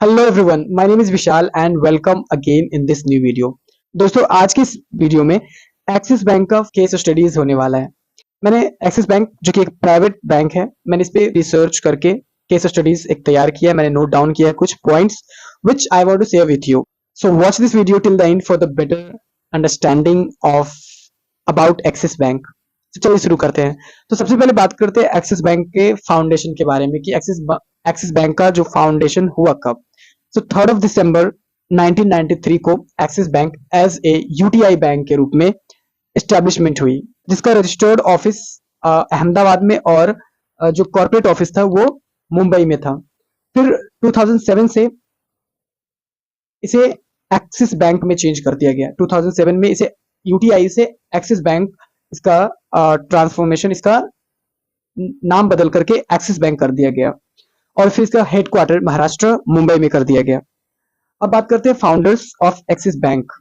Hello everyone, my name is Vishal and welcome again in this new video. दोस्तों, आज की इस video में एक्सिस बैंक का केस स्टडीज होने वाला है। मैंने एक्सिस बैंक जो कि एक प्राइवेट बैंक है, मैंने इस पे रिसर्च करके केस स्टडीज एक तैयार किया है। मैंने नोट डाउन किया है कुछ points which I want to share with you. So watch this video till the end for the better understanding of about Axis Bank. तो चलिए शुरू करते हैं। तो सबसे पहले बात करते हैं एक्सिस बैंक के फाउंडेशन के बारे में कि एक्सिस बैंक का जो फाउंडेशन हुआ कब। सो 3 दिसंबर 1993 को Axis Bank as a UTI Bank के रूप में एस्टेब्लिशमेंट हुई, जिसका रजिस्टर्ड ऑफिस अहमदाबाद में और जो कॉर्पोरेट ऑफिस था वो मुंबई में था। फिर 2007 से इसे एक्सिस बैंक में चेंज कर दिया गया। 2007 में इसे यूटीआई से एक्सिस बैंक, इसका ट्रांसफॉर्मेशन, इसका नाम बदल करके एक्सिस बैंक कर दिया गया और फिर इसका हेडक्वार्टर महाराष्ट्र मुंबई में कर दिया गया। अब बात करते हैं फाउंडर्स ऑफ एक्सिस बैंक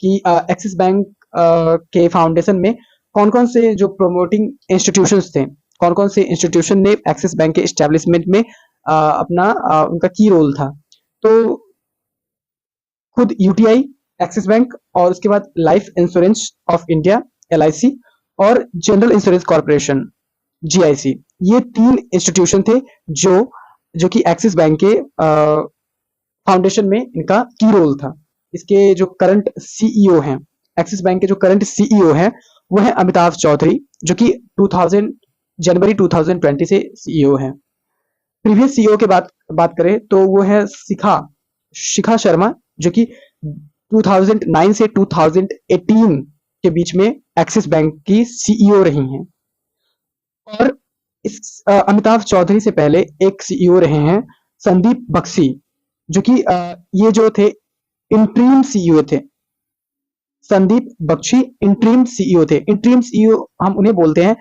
की। एक्सिस बैंक के फाउंडेशन में कौन कौन से जो प्रोमोटिंग इंस्टीट्यूशंस थे, कौन कौन से इंस्टीट्यूशन ने एक्सिस बैंक के एस्टेब्लिशमेंट में अपना उनका की रोल था। तो खुद यूटीआई, एक्सिस बैंक और उसके बाद life insurance of India LIC और जनरल इंश्योरेंस कॉर्पोरेशन जीआईसी, ये तीन इंस्टीट्यूशन थे जो जो कि एक्सिस बैंक के फाउंडेशन में इनका की रोल था। इसके जो करंट सीईओ हैं, एक्सिस बैंक के जो करंट सीईओ हैं वो है अमिताभ चौधरी, जो कि 2000 जनवरी 2020 से सीईओ हैं। प्रीवियस सीईओ के बात करें तो वो है शिखा शर्मा, जो कि 2009 से 2018 के बीच में एक्सिस बैंक की सीईओ रही हैं। और इस अमिताभ चौधरी से पहले एक सीईओ रहे हैं संदीप बख्शी, जो कि ये जो थे इंटरीम सीईओ थे। संदीप बख्शी इंटरीम सीईओ थे। इंटरीम सीईओ हम उन्हें बोलते हैं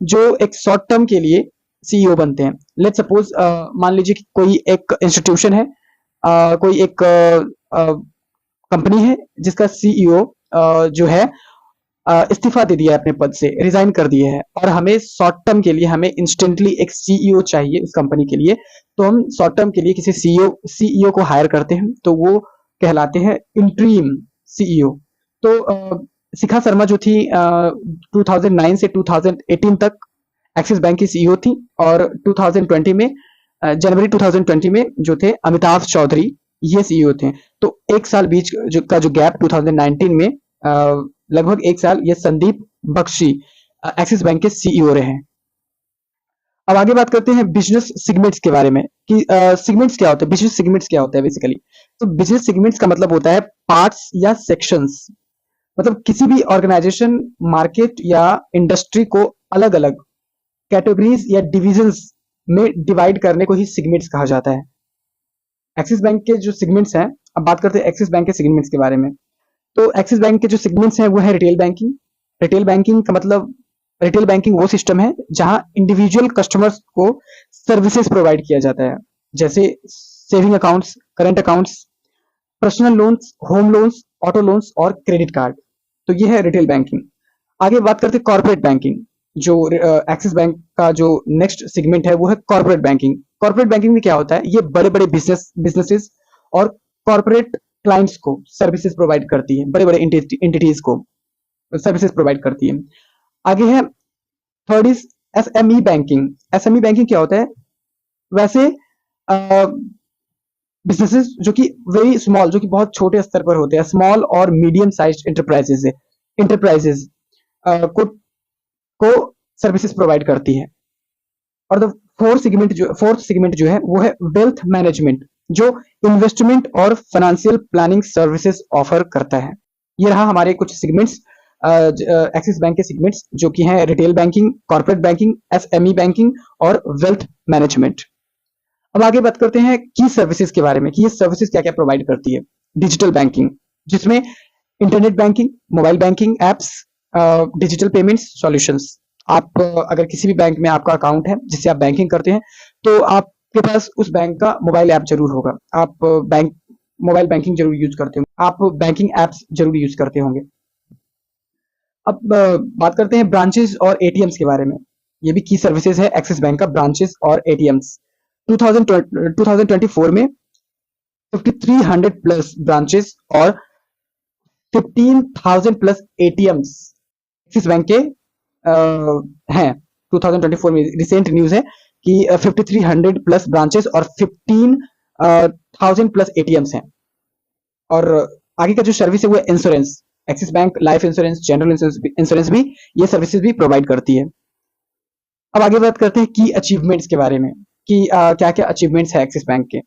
जो एक शॉर्ट टर्म के लिए सीईओ बनते हैं। लेट सपोज मान लीजिए कि कोई एक इंस्टीट्यूशन है, कोई एक कंपनी है जिसका सीईओ जो है इस्तीफा दे दिया है, अपने पद से रिजाइन कर दिए है और हमें शॉर्ट टर्म के लिए, हमें इंस्टेंटली एक सीईओ चाहिए उस कंपनी के लिए। तो हम शॉर्ट टर्म के लिए किसी सीईओ को हायर करते हैं, तो वो कहलाते हैं इंटरीम सीईओ। तो शिखा शर्मा जो थी 2009 से 2018 तक एक्सिस बैंक की सीईओ थी और 2020 में जनवरी 2020 में जो थे अमिताभ चौधरी, ये सीईओ थे। तो एक साल बीच का जो गैप 2019 में लगभग एक साल ये संदीप बख्शी एक्सिस बैंक के सीईओ रहे हैं। अब आगे बात करते हैं बिजनेस सेगमेंट्स के बारे में कि सेगमेंट्स क्या होते हैं, बिजनेस सेगमेंट्स क्या होता है बेसिकली। तो बिजनेस सेगमेंट्स का मतलब होता है पार्ट्स या सेक्शंस। मतलब किसी भी ऑर्गेनाइजेशन, मार्केट या इंडस्ट्री को अलग अलग कैटेगरीज या डिविजन्स में डिवाइड करने को ही सेगमेंट्स कहा जाता है। एक्सिस बैंक के जो सेगमेंट्स हैं, अब बात करते हैं एक्सिस बैंक के सेगमेंट्स के बारे में। तो एक्सिस बैंक के जो सेगमेंट्स हैं वो है रिटेल बैंकिंग। रिटेल बैंकिंग का मतलब, रिटेल बैंकिंग वो सिस्टम है जहां इंडिविजुअल कस्टमर्स को सर्विसेज प्रोवाइड किया जाता है, जैसे saving accounts, current accounts, personal loans, home loans, auto loans और क्रेडिट कार्ड। तो ये है रिटेल बैंकिंग। आगे बात करते हैं कॉर्पोरेट बैंकिंग। जो एक्सिस बैंक का जो नेक्स्ट सेगमेंट है वो है कॉर्पोरेट बैंकिंग। कॉर्पोरेट बैंकिंग में क्या होता है, ये बड़े बड़े बिजनेसेस और कॉर्पोरेट क्लाइंट्स को सर्विसेज प्रोवाइड करती है, बड़े बड़े एंटिटीज को सर्विसेज प्रोवाइड करती है। आगे है third is SME banking. SME banking क्या होता है, वैसे बिजनेसेस जो कि वेरी स्मॉल, जो कि बहुत छोटे स्तर पर होते हैं, स्मॉल और मीडियम साइज इंटरप्राइजेस को सर्विसेज प्रोवाइड करती है। और द फोर्थ सेगमेंट जो है वो है वेल्थ मैनेजमेंट, जो इन्वेस्टमेंट और फाइनेंशियल प्लानिंग सर्विसेज ऑफर करता है। ये रहा हमारे कुछ सेगमेंट्स, एक्सिस बैंक के सेगमेंट्स, जो कि हैं retail banking, corporate banking, SME banking और वेल्थ मैनेजमेंट। अब आगे बात करते हैं की सर्विसेज के बारे में कि ये सर्विसेज क्या क्या प्रोवाइड करती है। डिजिटल बैंकिंग, जिसमें internet banking, mobile banking apps, digital payments solutions. आप अगर किसी भी बैंक में आपका अकाउंट है जिससे आप बैंकिंग करते हैं, तो आपके पास उस बैंक का मोबाइल ऐप जरूर होगा। आप मोबाइल बैंकिंग जरूर यूज करते होंगे, आप बैंकिंग एप्स जरूर यूज करते होंगे। अब बात करते हैं ब्रांचेस और एटीएम्स के बारे में। ये भी की सर्विसेज है एक्सिस बैंक का, ब्रांचेस और एटीएम्स। 2024 में 5300 प्लस ब्रांचेस और 15,000 प्लस एटीएम्स एक्सिस बैंक के हैं। 2024 में रिसेंट न्यूज है कि 5300 प्लस ब्रांचेस और 15,000 प्लस एटीएम्स हैं। और आगे का जो सर्विस है वो insurance, axis bank life insurance, general insurance भी ये सर्विसेज भी प्रोवाइड करती है। अब आगे बात करते हैं की अचीवमेंट्स के बारे में कि क्या क्या अचीवमेंट्स है एक्सिस बैंक के,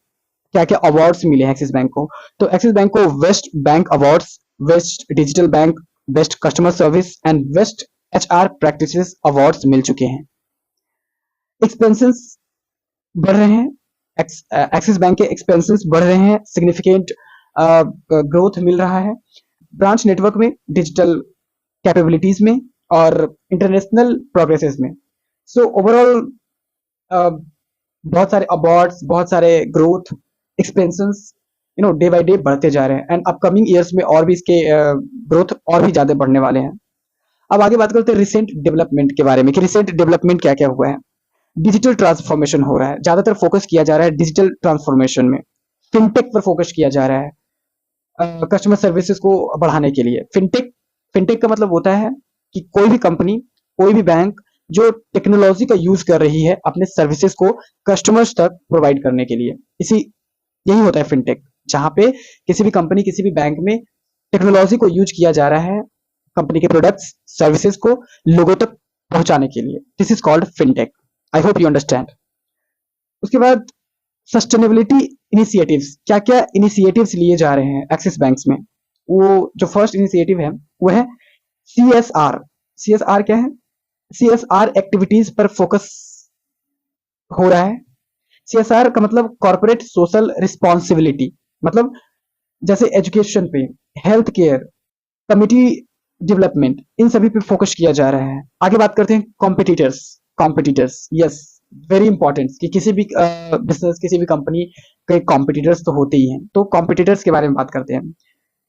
क्या क्या अवार्ड्स मिले हैं एक्सिस बैंक को। तो एक्सिस बैंक को best bank awards, best digital bank, best customer service and best HR practices awards मिल चुके हैं। एक्सपेंसेस बढ़ रहे हैं, एक्सिस बैंक के एक्सपेंसेस बढ़ रहे हैं, सिग्निफिकेंट ग्रोथ मिल रहा है ब्रांच नेटवर्क में, डिजिटल कैपेबिलिटीज में और इंटरनेशनल प्रोग्रेसेस में। सो ओवरऑल बहुत सारे अवार्ड्स, बहुत सारे growth, expenses day by day बढ़ते जा रहे हैं एंड अपकमिंग ईयर्स में और भी इसके ग्रोथ और भी ज्यादा बढ़ने वाले हैं। अब आगे बात करते हैं रिसेंट डेवलपमेंट के बारे में कि रिसेंट डेवलपमेंट क्या क्या हुआ है। डिजिटल ट्रांसफॉर्मेशन हो रहा है, ज्यादातर फोकस किया जा रहा है डिजिटल ट्रांसफॉर्मेशन में। फिनटेक पर फोकस किया जा रहा है कस्टमर सर्विसेज को बढ़ाने के लिए। फिनटेक का मतलब होता है कि कोई भी कंपनी, कोई भी बैंक जो टेक्नोलॉजी का यूज कर रही है अपने सर्विसेज को कस्टमर्स तक प्रोवाइड करने के लिए, इसी यही होता है फिनटेक, जहां पे किसी भी कंपनी, किसी भी बैंक में टेक्नोलॉजी को यूज किया जा रहा है कंपनी के प्रोडक्ट्स, सर्विसेज को लोगों तक पहुंचाने के लिए। This is called fintech. I hope you understand. उसके बाद सस्टेनेबिलिटी इनिशिएटिव्स, क्या क्या इनिशिएटिव्स लिए जा रहे हैं एक्सिस बैंक्स में। वो जो फर्स्ट इनिशिएटिव है वो है CSR। CSR क्या है? CSR एक्टिविटीज पर फोकस हो रहा है। CSR का मतलब कॉर्पोरेट सोशल रिस्पॉन्सिबिलिटी, मतलब जैसे एजुकेशन पे, हेल्थ केयर, कम्युनिटी डेवलपमेंट, इन सभी पे फोकस किया जा रहा है। आगे बात करते हैं कॉम्पिटिटर्स। यस, वेरी इंपॉर्टेंट कि किसी भी बिजनेस, किसी भी कंपनी के कॉम्पिटिटर्स तो होते ही हैं, तो कॉम्पिटिटर्स के बारे में बात करते हैं।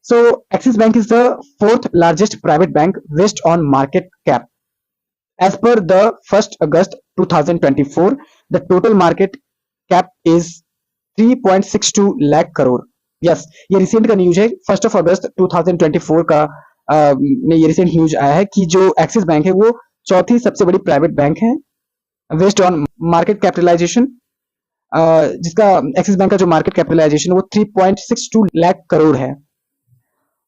So Axis Bank is the fourth largest private bank based on market cap. As per the 1st August 2024, the total market cap is 3.62 lakh crore. Yes, ये रिसेंट का न्यूज है, 1st of August 2024 का में ये रिसेंट न्यूज आया है कि जो एक्सिस बैंक है वो चौथी सबसे बड़ी प्राइवेट बैंक है बेस्ड ऑन मार्केट कैपिटलाइजेशन, जिसका एक्सिस बैंक का जो मार्केट कैपिटलाइजेशन वो 3.62 लाख करोड़ है।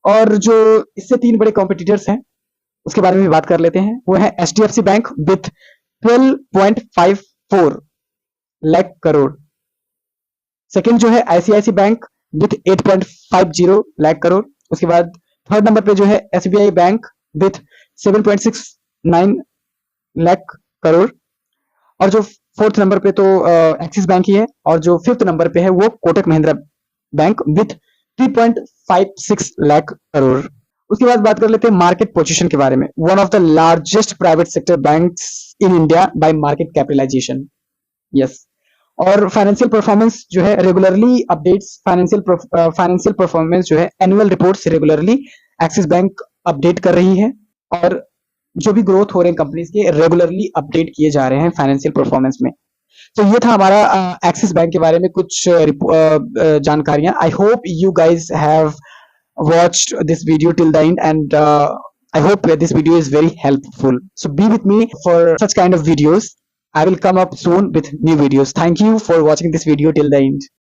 और जो इससे तीन बड़े कॉम्पिटिटर्स हैं उसके बारे में भी बात कर लेते हैं। वो है HDFC bank with 12.54 lakh crore. Second जो है ICICI bank with 8.50 lakh crore. उसके बाद थर्ड नंबर पे जो है SBI bank with 7.69 lakh crore. और जो फोर्थ नंबर पे तो एक्सिस बैंक ही है, और जो फिफ्थ नंबर पे है वो कोटक महिंद्रा बैंक विथ 3.56 लाख करोड़। उसके बाद बात कर लेते हैं मार्केट पोजीशन के बारे में। One of the largest private sector banks in India by market capitalisation. Yes, और फाइनेंशियल परफॉर्मेंस जो है रेगुलरली अपडेट्स, फाइनेंशियल परफॉर्मेंस जो है annual reports regularly Axis Bank update कर रही है, और जो भी ग्रोथ हो रहे हैं कंपनीज के रेगुलरली अपडेट किए जा रहे हैं फाइनेंशियल परफॉर्मेंस में। तो ये था हमारा एक्सिस बैंक के बारे में कुछ जानकारियां। I hope you guys have watched this video till the end, and I hope this video is very helpful. So be with me for such kind of videos. I will come up soon with new videos. Thank you for watching this video till the end.